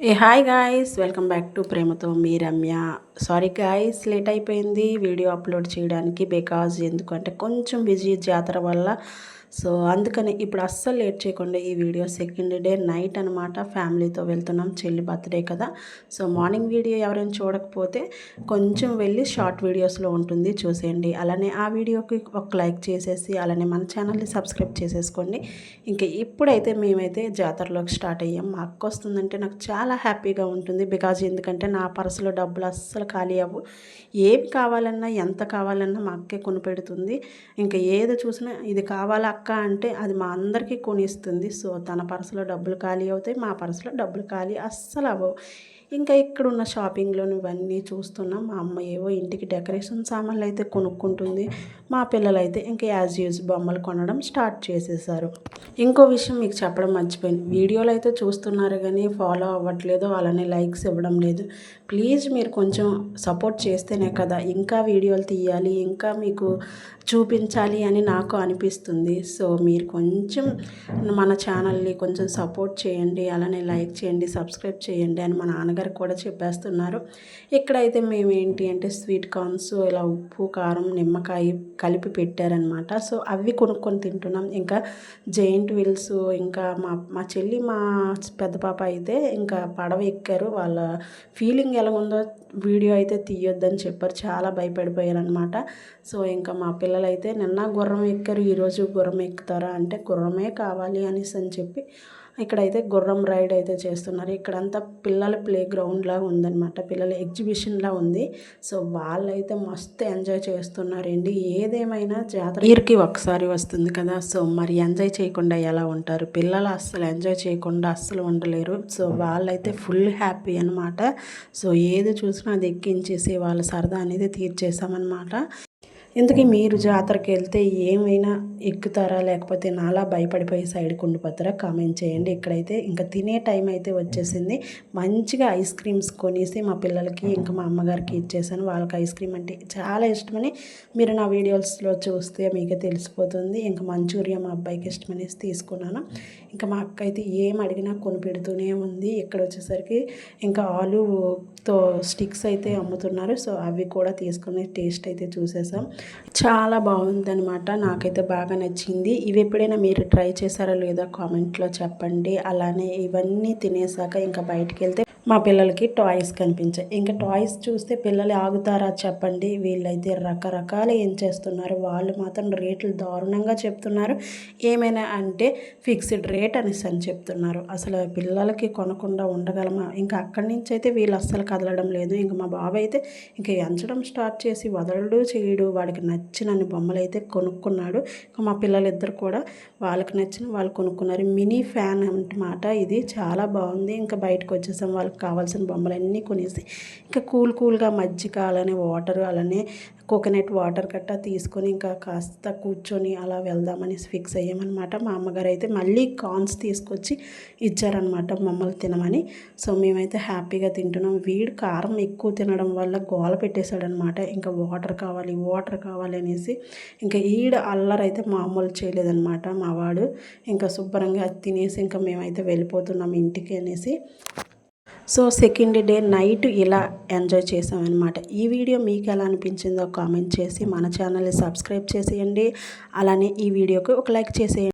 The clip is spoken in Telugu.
A hi guys, welcome back to ప్రేమతో మీ రమ్య. సారీ గాయ్స్, లేట్ అయిపోయింది వీడియో అప్లోడ్ చేయడానికి. బికాజ్ ఎందుకంటే కొంచెం బిజీ జాతర వల్ల. సో అందుకని ఇప్పుడు అస్సలు లేట్ చేయకుండా ఈ వీడియో సెకండ్ డే నైట్ అనమాట. ఫ్యామిలీతో వెళ్తున్నాం, చెల్లి బర్త్డే కదా. సో మార్నింగ్ వీడియో ఎవరైనా చూడకపోతే కొంచెం వెళ్ళి షార్ట్ వీడియోస్లో ఉంటుంది, చూసేయండి. అలానే ఆ వీడియోకి ఒక లైక్ చేసేసి అలానే మన ఛానల్ని సబ్స్క్రైబ్ చేసేసుకోండి. ఇంకా ఇప్పుడైతే మేమైతే జాతరలోకి స్టార్ట్ అయ్యాం. మా అక్క వస్తుందంటే నాకు చాలా హ్యాపీగా ఉంటుంది. బికాజ్ ఎందుకంటే నా పర్సులో డబ్బులు అస్సలు ఖాళీ అవ్వు. ఏమి కావాలన్నా ఎంత కావాలన్నా మా అక్కే కొనిపెడుతుంది. ఇంకా ఏది చూసినా ఇది కావాలా అక్క అంటే అది మా అందరికీ కొనిస్తుంది. సో తన పర్సులో డబ్బులు ఖాళీ అవుతాయి, మా పర్సులో డబ్బులు ఖాళీ అస్సలు అవ్వవు. ఇంకా ఇక్కడున్న షాపింగ్లో ఇవన్నీ చూస్తున్నాం. మా అమ్మ ఏవో ఇంటికి డెకరేషన్ సామాన్లు అయితే కొనుక్కుంటుంది. మా పిల్లలు అయితే ఇంకా యాజ్ యూజ్ బొమ్మలు కొనడం స్టార్ట్ చేసేసారు. ఇంకో విషయం మీకు చెప్పడం మర్చిపోయింది. వీడియోలు అయితే చూస్తున్నారు కానీ ఫాలో అవ్వట్లేదు, అలానే లైక్స్ ఇవ్వడం లేదు. ప్లీజ్ మీరు కొంచెం సపోర్ట్ చేస్తేనే కదా ఇంకా వీడియోలు తీయాలి, ఇంకా మీకు చూపించాలి అని నాకు అనిపిస్తుంది. సో మీరు కొంచెం మన ఛానల్ని కొంచెం సపోర్ట్ చేయండి, అలానే లైక్ చేయండి, సబ్స్క్రైబ్ చేయండి అని మా నాన్నగారు కూడా చెప్పేస్తున్నారు. ఇక్కడైతే మేము ఏంటి అంటే స్వీట్ కార్న్స్ ఇలా ఉప్పు కారం నిమ్మకాయ కలిపి పెట్టారనమాట. సో అవి కొనుక్కొని తింటున్నాం. ఇంకా జైంట్ వీల్స్, ఇంకా మా చెల్లి మా పెద్ద పాప అయితే ఇంకా పడవ ఎక్కారు. వాళ్ళ ఫీలింగ్ ఎలా ఉందో వీడియో అయితే తీయొద్దని చెప్పారు, చాలా భయపడిపోయారు అనమాట. సో ఇంకా మా పిల్లలు అయితే నిన్న గుర్రం ఎక్కారు, ఈరోజు గుర్రం ఎక్కుతారా అంటే గుర్రమే కావాలి అనేసి అని చెప్పి ఇక్కడైతే గుర్రం రైడ్ అయితే చేస్తున్నారు. ఇక్కడంతా పిల్లల ప్లే గ్రౌండ్లా ఉందన్నమాట, పిల్లల ఎగ్జిబిషన్లా ఉంది. సో వాళ్ళైతే మస్తు ఎంజాయ్ చేస్తున్నారండి. ఏదేమైనా జాతర ఇయర్కి ఒకసారి వస్తుంది కదా, సో మరి ఎంజాయ్ చేయకుండా ఎలా ఉంటారు పిల్లలు? అస్సలు ఎంజాయ్ చేయకుండా అస్సలు ఉండలేరు. సో వాళ్ళైతే ఫుల్ హ్యాపీ అనమాట. సో ఏది చూసినా అది ఎక్కించేసి వాళ్ళ సరదా అనేది తీర్చేసామన్నమాట. ఇంతకీ మీరు జాతరకి వెళ్తే ఏమైనా ఎక్కుతారా, లేకపోతే నాలా భయపడిపోయి సైడ్కి ఉండిపోతారా? కామెంట్ చేయండి. ఇక్కడైతే ఇంకా తినే టైం అయితే వచ్చేసింది. మంచిగా ఐస్ క్రీమ్స్ కొనేసి మా పిల్లలకి ఇంకా మా అమ్మగారికి ఇచ్చేసాను. వాళ్ళకి ఐస్ క్రీమ్ అంటే చాలా ఇష్టమని మీరు నా వీడియోస్లో చూస్తే మీకే తెలిసిపోతుంది. ఇంకా మంచూరియా మా అబ్బాయికి ఇష్టమనేసి తీసుకున్నాను. ఇంకా మా అక్క అయితే ఏం అడిగినా కొని పెడుతూనే ఉంది. ఇక్కడ వచ్చేసరికి ఇంకా ఆలుతో స్టిక్స్ అయితే అమ్ముతున్నారు. సో అవి కూడా తీసుకుని టేస్ట్ అయితే చూసేసాం. చాలా బాగుందనమాట, నాకైతే బాగా నచ్చింది. ఇవి ఎప్పుడైనా మీరు ట్రై చేశారో లేదో కామెంట్లో చెప్పండి. అలానే ఇవన్నీ తినేసాక ఇంకా బయటికి వెళ్తే మా పిల్లలకి టాయ్స్ కనిపించాయి. ఇంకా టాయ్స్ చూస్తే పిల్లలు ఆగుతారా చెప్పండి? వీళ్ళైతే రకరకాలు ఏం చేస్తున్నారు. వాళ్ళు మాత్రం రేట్లు దారుణంగా చెప్తున్నారు. ఏమైనా అంటే ఫిక్స్డ్ రేట్ అనేసి అని చెప్తున్నారు. అసలు పిల్లలకి కొనకుండా ఉండగలమా? ఇంకా అక్కడి నుంచి అయితే వీళ్ళు అస్సలు కదలడం లేదు. ఇంకా మా బాబాయ్ అయితే ఇంకా ఎంచడం స్టార్ట్ చేసి వదలడు చేయడు. వాడికి నచ్చినన్ని బొమ్మలు అయితే కొనుక్కున్నాడు. ఇంకా మా పిల్లలిద్దరు కూడా వాళ్ళకి నచ్చిన వాళ్ళు కొనుక్కున్నారు. మినీ ఫ్యాన్ అన్నమాట ఇది, చాలా బాగుంది. ఇంకా బయటకు వచ్చేసాం. వాళ్ళకి కావాల్సిన బొమ్మలన్నీ కొనేసి ఇంకా కూల్గా మజ్జిగ అలానే వాటర్ అలానే కోకోనట్ వాటర్ గట్టా తీసుకొని ఇంకా కాస్త కూర్చొని అలా వెళ్దామని ఫిక్స్ అయ్యామన్నమాట. మా అమ్మగారు అయితే మళ్ళీ కార్న్స్ తీసుకొచ్చి ఇచ్చారనమాట మమ్మల్ని తినమని. సో మేమైతే హ్యాపీగా తింటున్నాం. వీడు కారం ఎక్కువ తినడం వల్ల గోల పెట్టేశాడనమాట. ఇంకా వాటర్ కావాలి అనేసి ఇంకా ఈడ అల్లరైతే మామూలు చేయలేదనమాట మా వాడు. ఇంకా శుభ్రంగా తినేసి ఇంకా మేమైతే వెళ్ళిపోతున్నాం ఇంటికి అనేసి. సో సెకండ్ డే నైట్ ఇలా ఎంజాయ్ చేసామన్నమాట. ఈ వీడియో మీకు ఎలా అనిపించిందో కామెంట్ చేసి మన ఛానల్ని సబ్స్క్రైబ్ చేసేయండి. అలానే ఈ వీడియోకి ఒక లైక్ చేసేయండి.